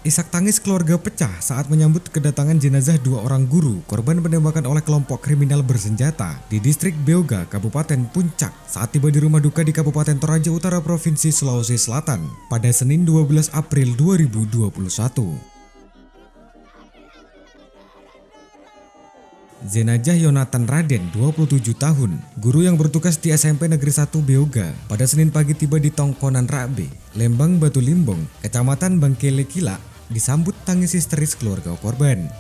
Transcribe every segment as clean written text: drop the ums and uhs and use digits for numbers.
Isak tangis keluarga pecah saat menyambut kedatangan jenazah dua orang guru korban penembakan oleh kelompok kriminal bersenjata di distrik Beoga, Kabupaten Puncak saat tiba di rumah duka di Kabupaten Toraja Utara, Provinsi Sulawesi Selatan pada Senin 12 April 2021. Jenazah Yonatan Raden, 27 tahun, guru yang bertugas di SMP Negeri 1 Beoga, pada Senin pagi tiba di Tongkonan Rabe, Lembang Batu Limbong, Kecamatan Bangkele Kila, disambut tangis histeris keluarga korban.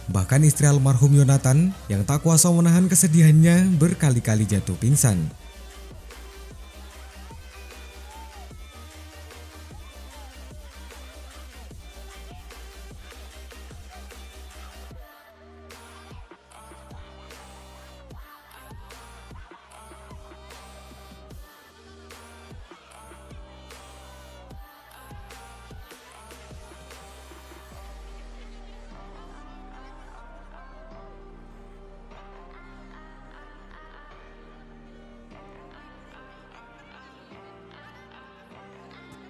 Bahkan istri almarhum Yonatan yang tak kuasa menahan kesedihannya berkali-kali jatuh pingsan.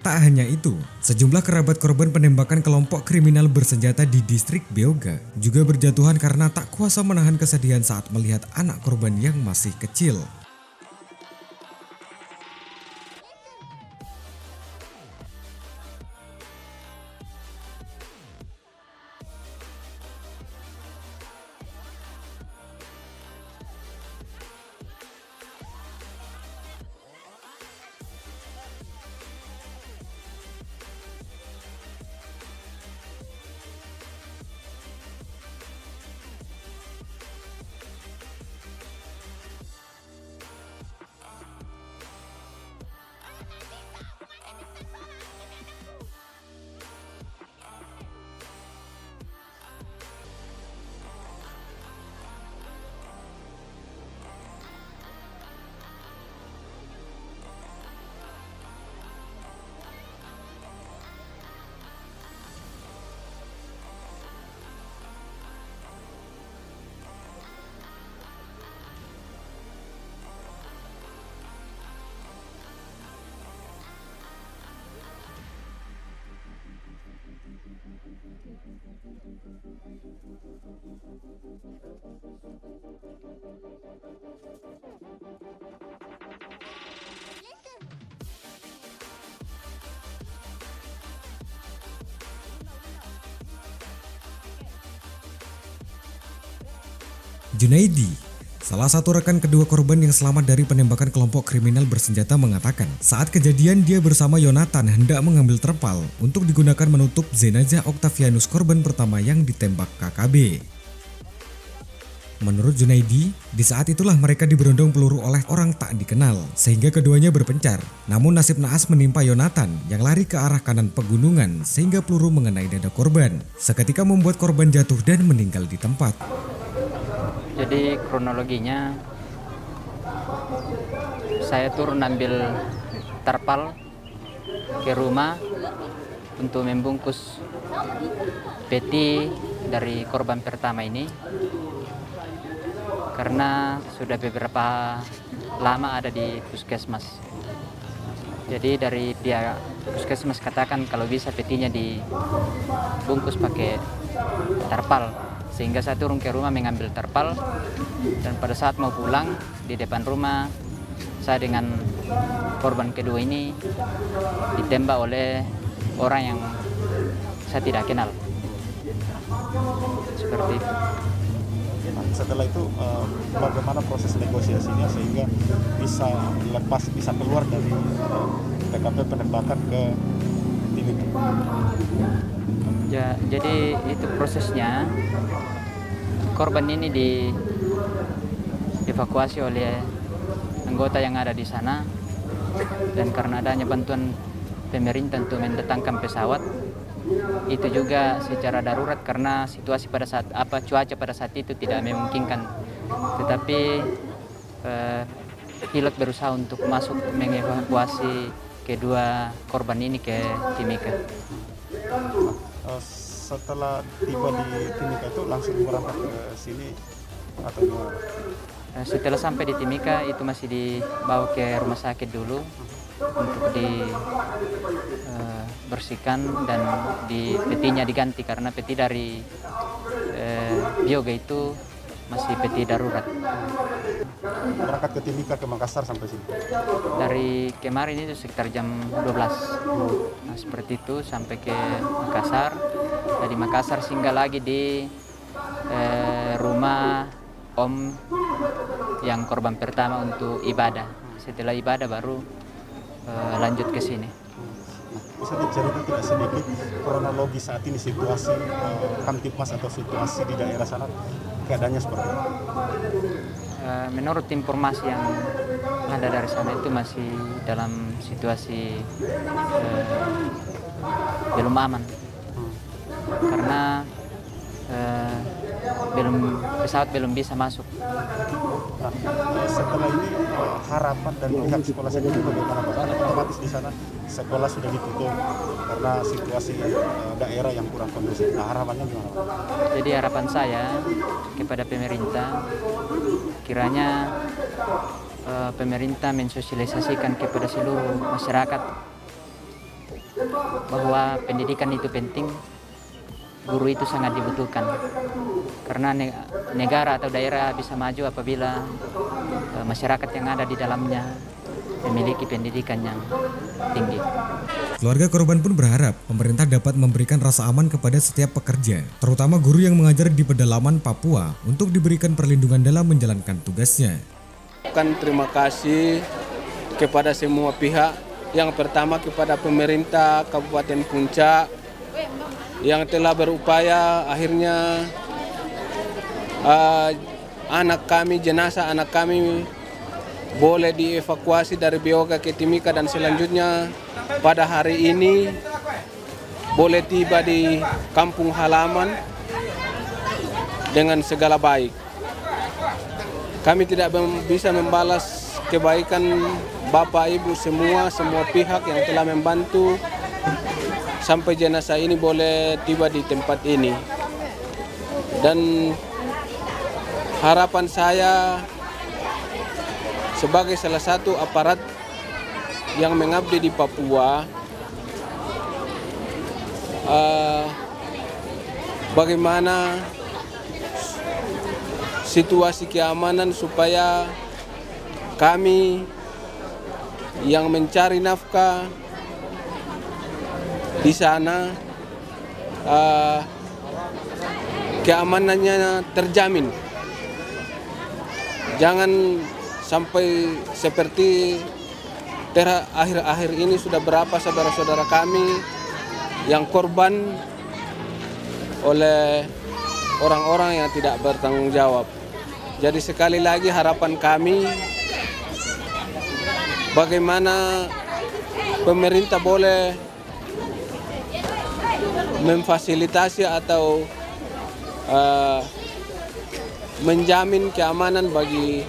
Tak hanya itu, sejumlah kerabat korban penembakan kelompok kriminal bersenjata di distrik Beoga juga berjatuhan karena tak kuasa menahan kesedihan saat melihat anak korban yang masih kecil. Junaidi, salah satu rekan kedua korban yang selamat dari penembakan kelompok kriminal bersenjata, mengatakan saat kejadian dia bersama Yonatan hendak mengambil terpal untuk digunakan menutup jenazah Octavianus, korban pertama yang ditembak KKB. Menurut Junaidi, di saat itulah mereka diberondong peluru oleh orang tak dikenal sehingga keduanya berpencar. Namun nasib naas menimpa Yonatan yang lari ke arah kanan pegunungan sehingga peluru mengenai dada korban. Seketika membuat korban jatuh dan meninggal di tempat. Jadi kronologinya, saya turun ambil terpal ke rumah untuk membungkus peti dari korban pertama ini, karena sudah beberapa lama ada di puskesmas. Jadi dari pihak puskesmas katakan kalau bisa petinya dibungkus pakai terpal. Sehingga saya turun ke rumah mengambil terpal, dan pada saat mau pulang di depan rumah saya dengan korban kedua ini ditembak oleh orang yang saya tidak kenal. Seperti itu. Setelah itu bagaimana proses negosiasinya sehingga bisa keluar dari TKP penembakan ke tim itu? Ya, jadi itu prosesnya, korban ini dievakuasi oleh anggota yang ada di sana, dan karena adanya bantuan pemerintah untuk mendatangkan pesawat, itu juga secara darurat karena situasi pada saat cuaca pada saat itu tidak memungkinkan, tetapi pilot berusaha untuk masuk mengevakuasi kedua korban ini ke Timika. Setelah tiba di Timika itu langsung berangkat ke sini atau gimana? Setelah sampai di Timika itu masih dibawa ke rumah sakit dulu, untuk dibersihkan dan petinya diganti karena peti dari bioga itu masih peti darurat. Berangkat ke Timika ke Makassar sampai sini. Dari kemarin itu sekitar jam 12. Nah, seperti itu sampai ke Makassar. Dari Makassar singgah lagi di rumah Om yang korban pertama untuk ibadah. Setelah ibadah baru lanjut ke sini. Bisa diceritakan tidak sedikit kronologi saat ini situasi Kamtipmas atau situasi di daerah sana keadaannya seperti apa? Menurut informasi yang ada dari sana itu masih dalam situasi belum aman karena pesawat belum bisa masuk. Nah, setelah ini harapan dari pihak sekolah sendiri bagaimana Pak? Karena otomatis di sana sekolah sudah ditutup karena situasi daerah yang kurang kondusif. Nah, harapannya gimana Pak? Jadi harapan saya kepada pemerintah, kiranya pemerintah mensosialisasikan kepada seluruh masyarakat bahwa pendidikan itu penting, guru itu sangat dibutuhkan. Karena negara atau daerah bisa maju apabila masyarakat yang ada di dalamnya memiliki pendidikan yang tinggi. Keluarga korban pun berharap pemerintah dapat memberikan rasa aman kepada setiap pekerja, terutama guru yang mengajar di pedalaman Papua untuk diberikan perlindungan dalam menjalankan tugasnya. Terima kasih kepada semua pihak. Yang pertama kepada pemerintah Kabupaten Puncak yang telah berupaya akhirnya jenazah anak kami boleh dievakuasi dari Beoga ke Timika dan selanjutnya pada hari ini boleh tiba di kampung halaman dengan segala baik. Kami tidak bisa membalas kebaikan Bapak Ibu semua pihak yang telah membantu sampai jenazah ini boleh tiba di tempat ini. Dan harapan saya sebagai salah satu aparat yang mengabdi di Papua, bagaimana situasi keamanan supaya kami yang mencari nafkah di sana keamanannya terjamin. Jangan sampai seperti akhir-akhir ini sudah berapa saudara-saudara kami yang korban oleh orang-orang yang tidak bertanggung jawab. Jadi sekali lagi harapan kami bagaimana pemerintah boleh memfasilitasi atau menjamin keamanan bagi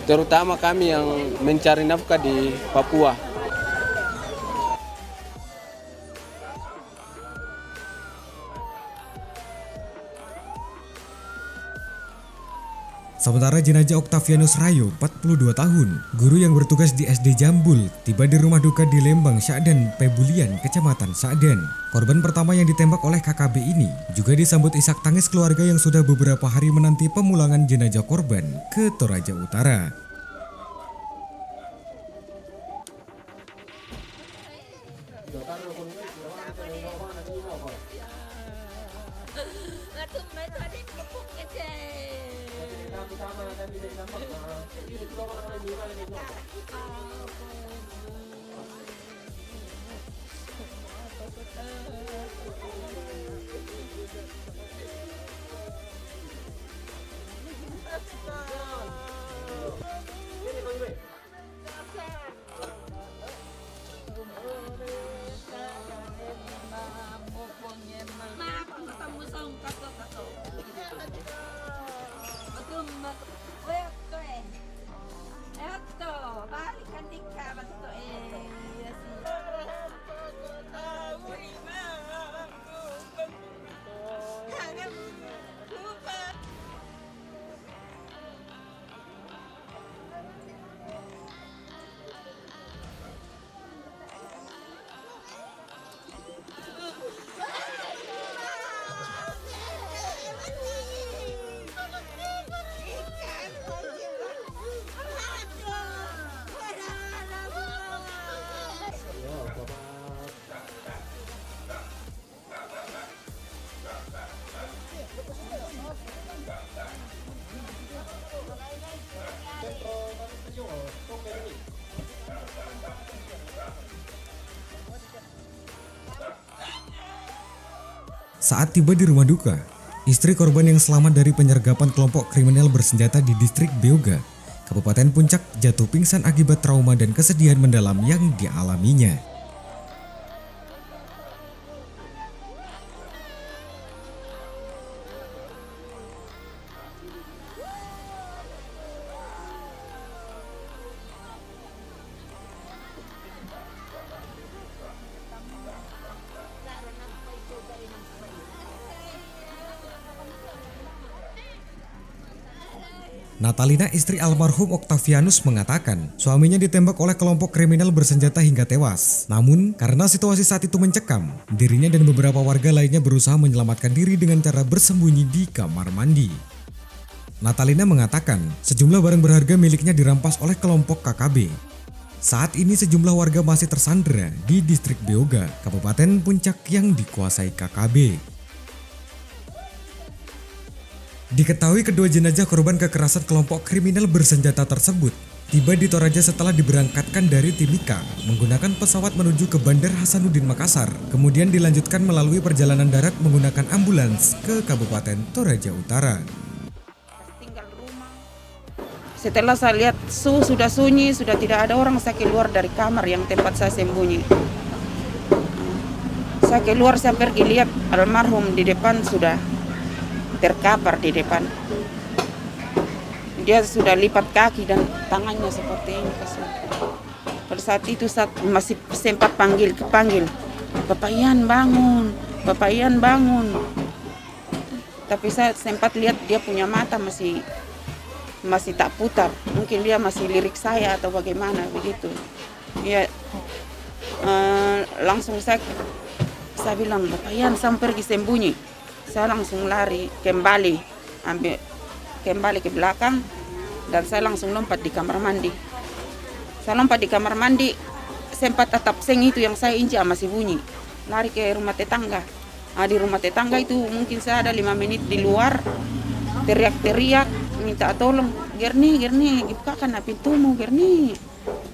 terutama kami yang mencari nafkah di Papua. Sementara jenazah Octavianus Rayo, 42 tahun, guru yang bertugas di SD Jambul, tiba di rumah duka di Lembang, Sa'den, Pebulian, Kecamatan Sa'den. Korban pertama yang ditembak oleh KKB ini juga disambut isak tangis keluarga yang sudah beberapa hari menanti pemulangan jenazah korban ke Toraja Utara. Saat tiba di rumah duka, istri korban yang selamat dari penyergapan kelompok kriminal bersenjata di distrik Beoga, Kabupaten Puncak, jatuh pingsan akibat trauma dan kesedihan mendalam yang dialaminya. Natalina, istri almarhum Octavianus, mengatakan suaminya ditembak oleh kelompok kriminal bersenjata hingga tewas. Namun, karena situasi saat itu mencekam, dirinya dan beberapa warga lainnya berusaha menyelamatkan diri dengan cara bersembunyi di kamar mandi. Natalina mengatakan sejumlah barang berharga miliknya dirampas oleh kelompok KKB. Saat ini sejumlah warga masih tersandera di distrik Beoga, Kabupaten Puncak yang dikuasai KKB. Diketahui kedua jenazah korban kekerasan kelompok kriminal bersenjata tersebut tiba di Toraja setelah diberangkatkan dari Timika menggunakan pesawat menuju ke Bandar Hasanuddin Makassar, kemudian dilanjutkan melalui perjalanan darat menggunakan ambulans ke Kabupaten Toraja Utara. Tinggal rumah. Setelah saya lihat sudah sunyi, sudah tidak ada orang, saya keluar dari kamar yang tempat saya sembunyi. Saya keluar, saya pergi lihat almarhum di depan sudah terkapar di depan. Dia sudah lipat kaki dan tangannya seperti ini. Pada saat itu saya masih sempat panggil, Bapak Ian bangun, Bapak Ian bangun. Tapi saya sempat lihat dia punya mata masih tak putar. Mungkin dia masih lirik saya atau bagaimana begitu. Ya, langsung saya bilang, Bapak Ian, saya pergi sembunyi. Saya langsung lari kembali ke belakang dan saya langsung lompat di kamar mandi. Saya lompat di kamar mandi, sempat tatap seng itu yang saya injak masih bunyi. Lari ke rumah tetangga. Di rumah tetangga itu mungkin saya ada 5 menit di luar, teriak-teriak minta tolong, Gerni, bukakan pintumu, Gerni.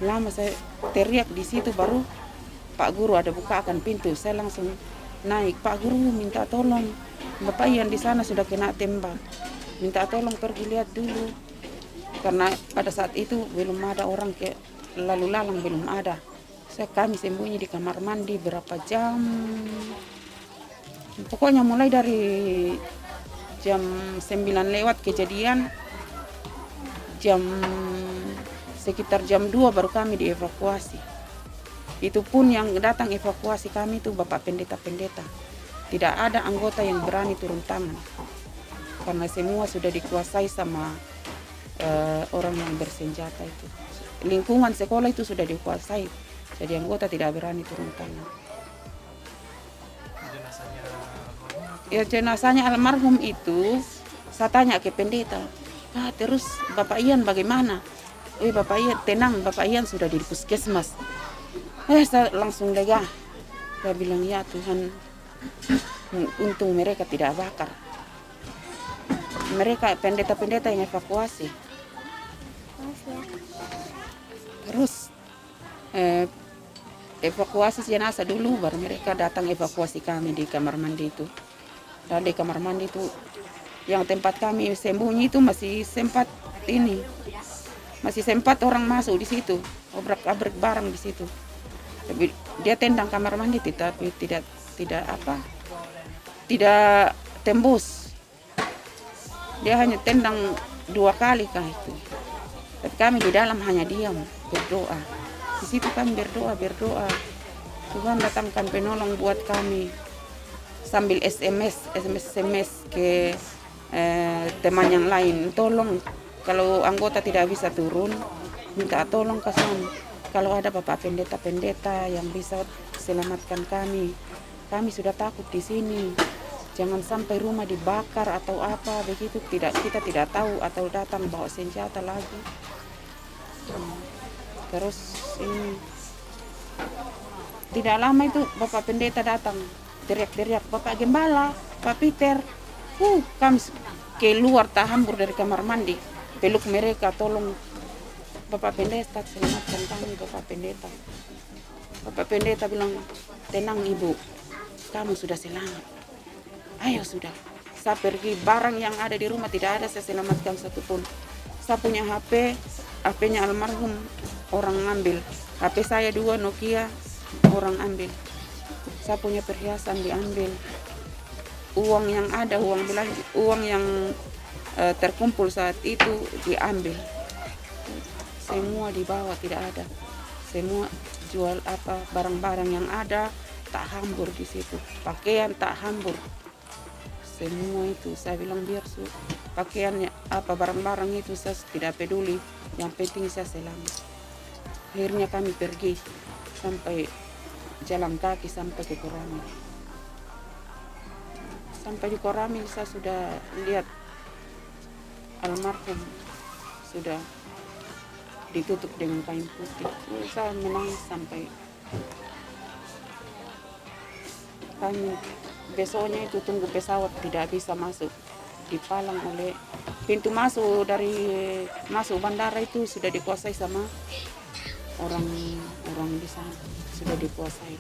Lama saya teriak di situ, baru Pak Guru ada bukakan pintu. Saya langsung naik, Pak Guru minta tolong, Bapak Ian di sana sudah kena tembak, minta tolong pergi lihat dulu. Karena pada saat itu belum ada orang lalu lalang, belum ada. Kami sembunyi di kamar mandi berapa jam. Pokoknya mulai dari jam 9 lewat kejadian, sekitar jam 2 baru kami dievakuasi. Itu pun yang datang evakuasi kami itu Bapak Pendeta-pendeta. Tidak ada anggota yang berani turun tangan. Karena semua sudah dikuasai sama orang yang bersenjata itu. Lingkungan sekolah itu sudah dikuasai. Jadi anggota tidak berani turun tangan. Jenazahnya almarhum itu, saya tanya ke pendeta, terus Bapak Ian bagaimana? Bapak Ian tenang, Bapak Ian sudah di puskesmas. Saya langsung lega. Saya bilang, ya Tuhan, untung mereka tidak bakar. Mereka pendeta-pendeta yang evakuasi. Terus evakuasi jenazah dulu, baru mereka datang evakuasi kami di kamar mandi itu. Dan di kamar mandi itu, yang tempat kami sembunyi itu masih sempat orang masuk di situ, obrak-abrik barang di situ. Tapi dia tendang kamar mandi, tapi tidak tembus. Dia hanya tendang 2 kali kah itu. Tapi kami di dalam hanya diam, berdoa. Di situ kami berdoa. Tuhan datangkan penolong buat kami. Sambil SMS ke teman yang lain. Tolong, kalau anggota tidak bisa turun, minta tolong ke sana. Kalau ada Bapak pendeta-pendeta yang bisa selamatkan kami. Kami sudah takut di sini. Jangan sampai rumah dibakar atau apa begitu. Kita tidak tahu, atau datang bawa senjata lagi. Terus ini tidak lama itu Bapak pendeta datang, teriak-teriak, Bapak Gembala, Pak Peter. Kami keluar tahambur dari kamar mandi, peluk mereka, tolong Bapak pendeta selamatkan kami, Bapak pendeta. Bapak pendeta bilang, tenang Ibu, kamu sudah selamat. Ayo sudah, saya pergi, barang yang ada di rumah tidak ada saya selamatkan satupun. Saya punya HP, HP-nya almarhum orang ambil. HP saya 2 Nokia, orang ambil. Saya punya perhiasan diambil. Uang yang ada, uang yang terkumpul saat itu diambil. Semua dibawa, tidak ada. Semua jual apa barang-barang yang ada tak hambur di situ. Pakaian tak hambur. Semua itu saya bilang biar pakaiannya apa barang-barang itu saya tidak peduli. Yang penting saya selamat. Akhirnya kami pergi sampai jalan kaki sampai ke Koramil. Sampai di Koramil saya sudah lihat almarhum sudah ditutup dengan kain putih. Saya menangis sampai kami besoknya itu tunggu pesawat tidak bisa masuk, dipalang oleh pintu masuk dari masuk bandara itu sudah dikuasai sama orang di sana, sudah dikuasai.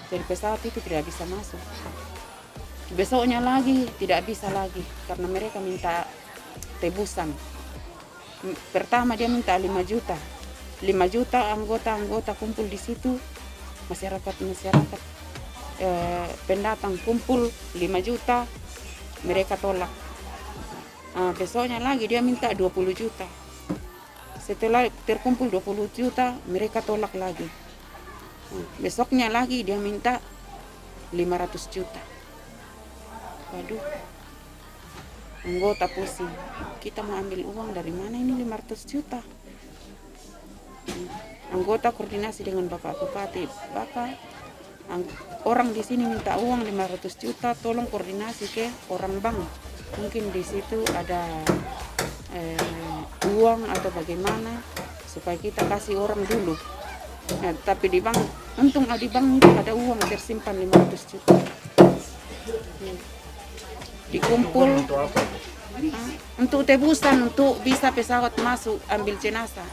Jadi pesawat itu tidak bisa masuk. Besoknya lagi tidak bisa lagi karena mereka minta tebusan. Pertama dia minta 5 juta. 5 juta anggota kumpul di situ, masyarakat pendatang kumpul 5 juta, mereka tolak. Besoknya lagi dia minta 20 juta. Setelah terkumpul 20 juta, mereka tolak lagi. Besoknya lagi dia minta 500 juta. Waduh, anggota pusing. Kita mau ambil uang dari mana ini 500 juta? Anggota koordinasi dengan Bapak Bupati. Bapak, orang di sini minta uang 500 juta, tolong koordinasi ke orang bank. Mungkin di situ ada uang atau bagaimana supaya kita kasih orang dulu. Nah, tapi di bank, untung di bank itu ada uang tersimpan 500 juta. Dikumpul untuk tebusan, untuk bisa pesawat masuk ambil jenazah.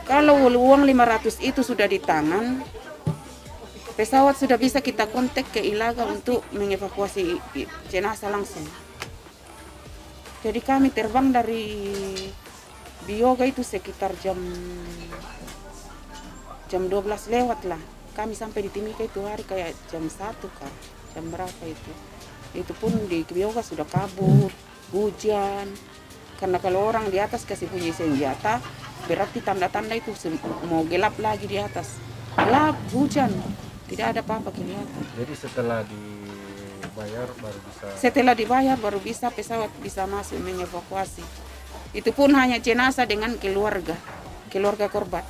Kalau uang 500 itu sudah di tangan, pesawat sudah bisa kita kontak ke Ilaga untuk mengevakuasi jenazah langsung. Jadi kami terbang dari Bioga itu sekitar jam 12 lewat lah. Kami sampai di Timika itu hari kayak jam 1 kah, jam berapa itu. Itu pun di Bioga sudah kabut, hujan. Karena kalau orang di atas kasih bunyi senjata, berarti tanda-tanda itu mau gelap lagi di atas. Gelap, hujan, tidak ada apa-apa kelihatan. Jadi setelah dibayar baru bisa? Setelah dibayar baru bisa pesawat bisa masuk mengevakuasi. Itu pun hanya jenazah dengan keluarga korban.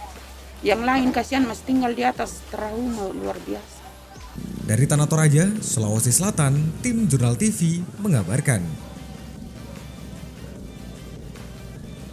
Yang lain kasihan masih tinggal di atas, trauma luar biasa. Dari Tanah Toraja, Sulawesi Selatan, tim Jurnal TV mengabarkan.